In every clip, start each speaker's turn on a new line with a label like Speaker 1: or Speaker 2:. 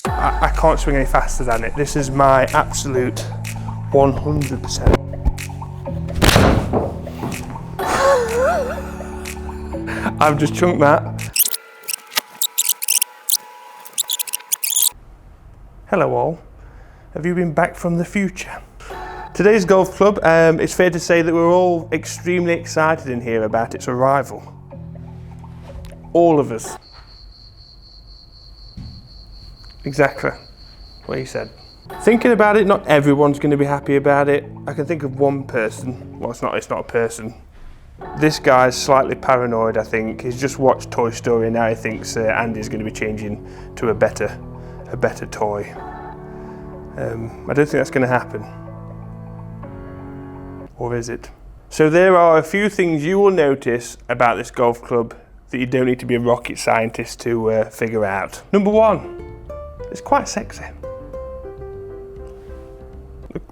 Speaker 1: I can't swing any faster than it. This is my absolute 100%. I've just chunked that. Hello all. Have you been back from the future? Today's golf club, it's fair to say that we're all extremely excited in here about its arrival. All of us. Exactly what he said. Thinking about it, not everyone's going to be happy about it. I can think of one person. Well, it's not a person. This guy's slightly paranoid, I think. He's just watched Toy Story and now he thinks Andy's going to be changing to a better toy. I don't think that's going to happen. Or is it? So there are a few things you will notice about this golf club that you don't need to be a rocket scientist to figure out. Number one. It's quite sexy.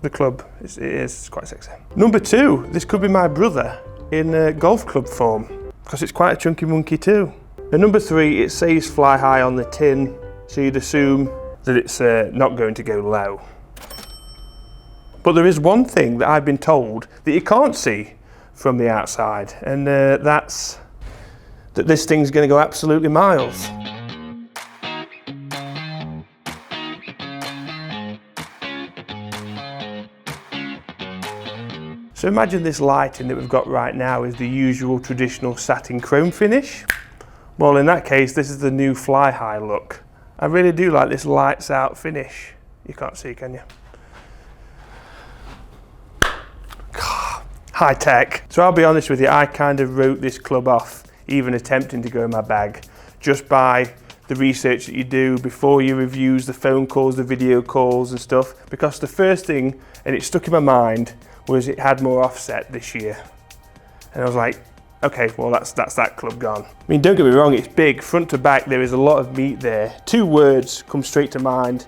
Speaker 1: The club is quite sexy. Number two, this could be my brother in golf club form because it's quite a chunky monkey too. And number three, it says Fli-Hi on the tin, so you'd assume that it's not going to go low. But there is one thing that I've been told that you can't see from the outside, and that's that this thing's going to go absolutely miles. So imagine this lighting that we've got right now is the usual traditional satin chrome finish. Well, in that case, this is the new Fli-Hi look. I really do like this lights out finish. You can't see, can you? High tech. So I'll be honest with you, I kind of wrote this club off, even attempting to go in my bag, just by the research that you do before your reviews, the phone calls, the video calls and stuff. Because the first thing, and it stuck in my mind, was it had more offset this year. And I was like, okay, well that's that club gone. I mean, don't get me wrong, it's big, front to back, there is a lot of meat there. Two words come straight to mind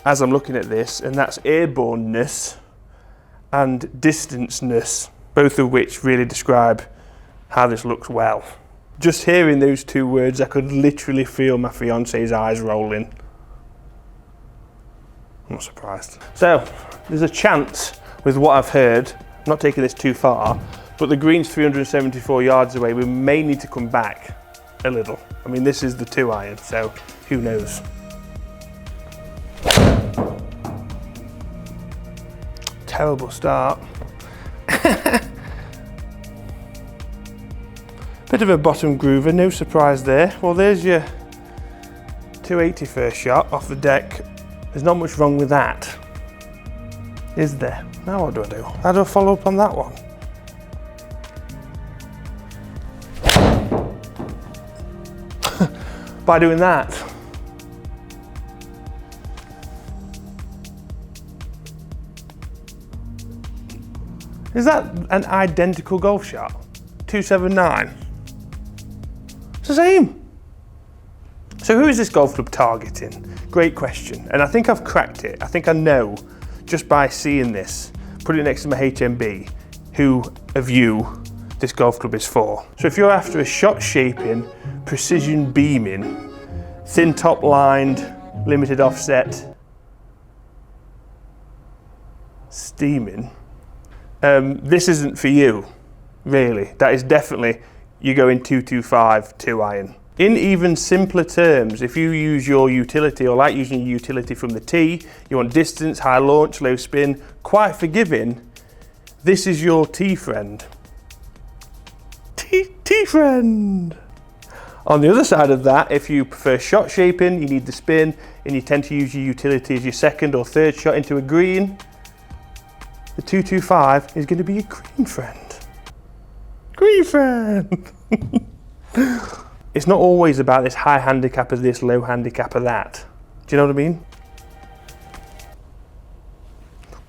Speaker 1: as I'm looking at this, and that's airborneness and distanceness, both of which really describe how this looks well. Just hearing those two words, I could literally feel my fiance's eyes rolling. I'm not surprised. So, there's a chance with what I've heard, I'm not taking this too far, but the green's 374 yards away. We may need to come back a little. I mean, this is the 2-iron, so who knows? Terrible start. Bit of a bottom groover, no surprise there. Well, there's your 280 first shot off the deck. There's not much wrong with that, is there? Now what do I do? How do I follow up on that one? By doing that. Is that an identical golf shot? 279. It's the same. So who is this golf club targeting? Great question. And I think I've cracked it. I think I know just by seeing this. Put it next to my HMB, who of you this golf club is for. So if you're after a shot shaping, precision beaming, thin top lined, limited offset, steaming, this isn't for you, really. That is definitely, you go in 225, 2-iron. In even simpler terms, if you use your utility or like using your utility from the tee, you want distance, high launch, low spin, quite forgiving, this is your tee friend. Tee friend! On the other side of that, if you prefer shot shaping, you need the spin, and you tend to use your utility as your second or third shot into a green, the 225 is going to be a green friend. Green friend! It's not always about this high handicap of this, low handicap of that. Do you know what I mean?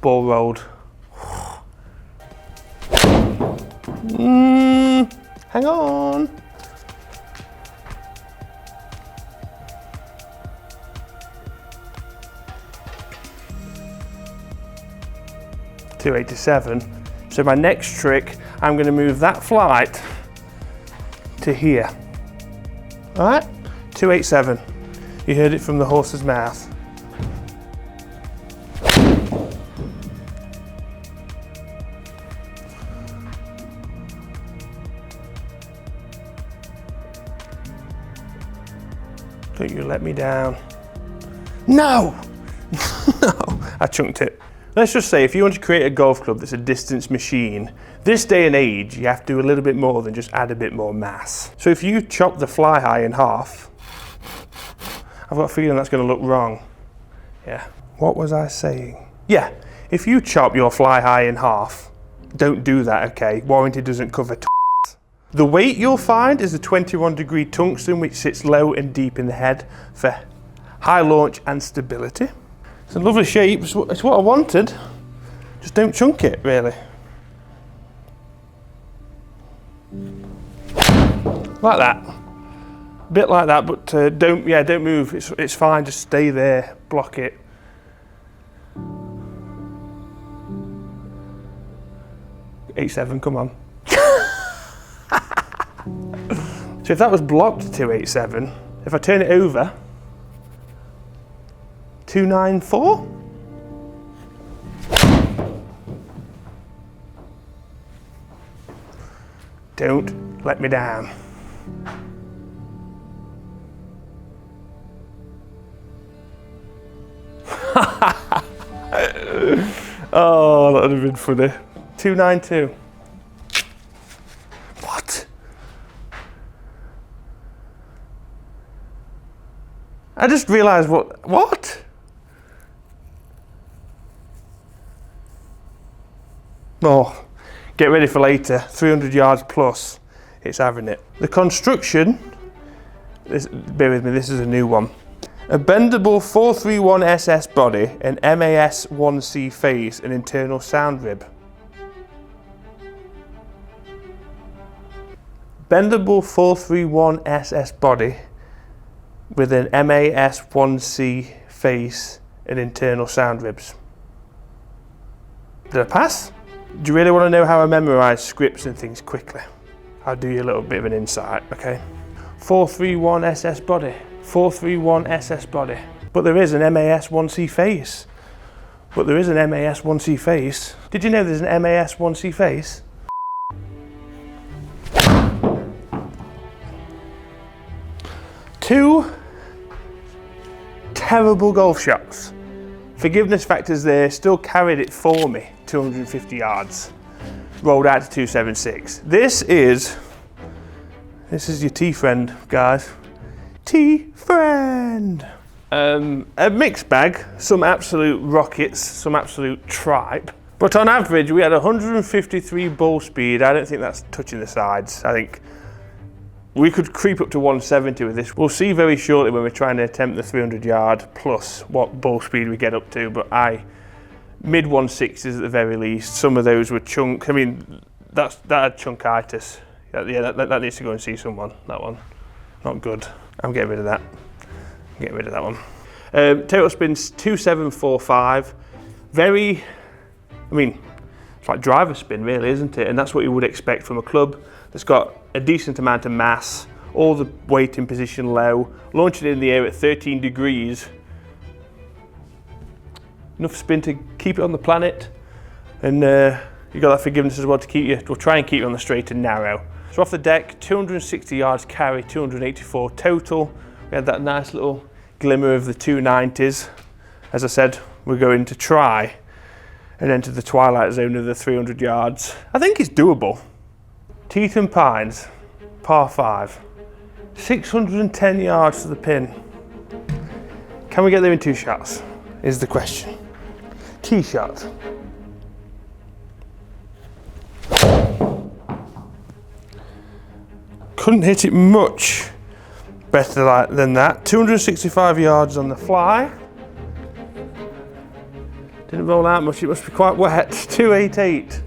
Speaker 1: Ball rolled. Hang on. .287. So my next trick, I'm going to move that flight to here. All right, 287. You heard it from the horse's mouth. Don't you let me down. No! No, I chunked it. Let's just say if you want to create a golf club that's a distance machine, this day and age, you have to do a little bit more than just add a bit more mass. So if you chop the Fli-Hi in half, I've got a feeling that's going to look wrong. Yeah. What was I saying? Yeah, if you chop your Fli-Hi in half, don't do that, okay? Warranty doesn't cover The weight you'll find is a 21-degree tungsten, which sits low and deep in the head for high launch and stability. It's a lovely shape, it's what I wanted. Just don't chunk it, really. Like that. A bit like that, but don't move. It's fine, just stay there, block it. .87, come on. So if that was blocked to 287, if I turn it over, 294? Don't let me down. Oh, that would have been funny. 292. What? I just realised what? Oh, get ready for later. 300 yards plus, it's having it. The construction, bear with me, this is a new one. A bendable 431 SS body, an MAS 1C face, and internal sound rib. Bendable 431 SS body with an MAS 1C face and internal sound ribs. Did I pass? Do you really want to know how I memorise scripts and things quickly? I'll do you a little bit of an insight, okay? 431 SS body, 431 SS body. But there is an MAS 1C face. But there is an MAS 1C face. Did you know there's an MAS 1C face? Two terrible golf shots. Forgiveness factors there, still carried it for me, 250 yards. Rolled out to 276. This is your T-friend, guys. T-friend. A mixed bag, some absolute rockets, some absolute tripe. But on average, we had 153 ball speed. I don't think that's touching the sides. I think we could creep up to 170 with this. We'll see very shortly when we're trying to attempt the 300 yard plus what ball speed we get up to, but mid 160s at the very least. Some of those were chunk. I mean, that had chunkitis. Yeah, that needs to go and see someone, that one. Not good. I'm getting rid of that. I'm getting rid of that one. Total spins 2745. Very, I mean, it's like driver spin really, isn't it? And that's what you would expect from a club that's got a decent amount of mass, all the weight in position low, launching it in the air at 13 degrees. Enough spin to keep it on the planet, and you got that forgiveness as well to keep you, we'll try and keep you on the straight and narrow. So off the deck, 260 yards carry, 284 total. We had that nice little glimmer of the 290s. As I said, we're going to try and enter the twilight zone of the 300 yards. I think it's doable. Teeth and Pines, par 5. 610 yards to the pin. Can we get there in 2 shots? Is the question. Tee shot. Couldn't hit it much better than that. 265 yards on the fly. Didn't roll out much, it must be quite wet. 288.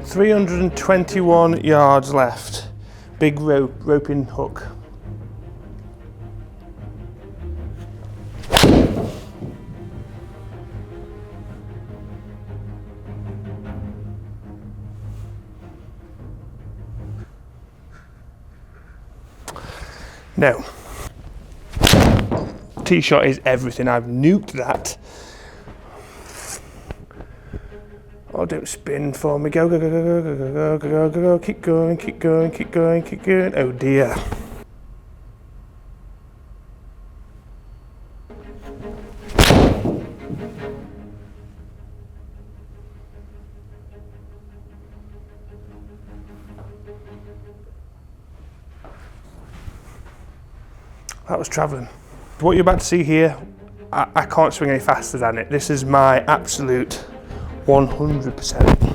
Speaker 1: 321 yards left. Big roping hook. No. Tee shot is everything. I've nuked that. Oh, don't spin for me. Go, go, go, go, go, go, go, go, go, go. Keep going, keep going, keep going, keep going. Oh dear. That was travelling. What you're about to see here, I can't swing any faster than it. This is my absolute 100%.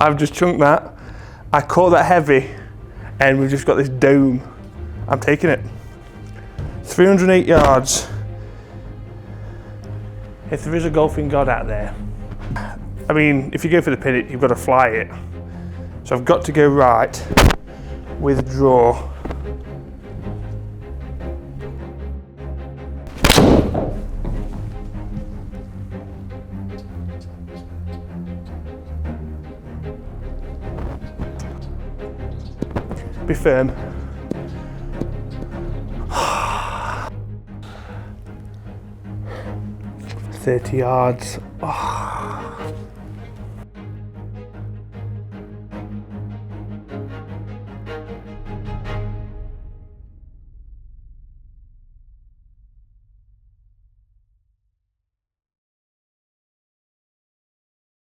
Speaker 1: I've just chunked that. I caught that heavy and we've just got this dome. I'm taking it. 308 yards. If there is a golfing god out there, I mean, if you go for the pin, you've got to fly it. So I've got to go right, withdraw. Be firm. $30 yards. Oh.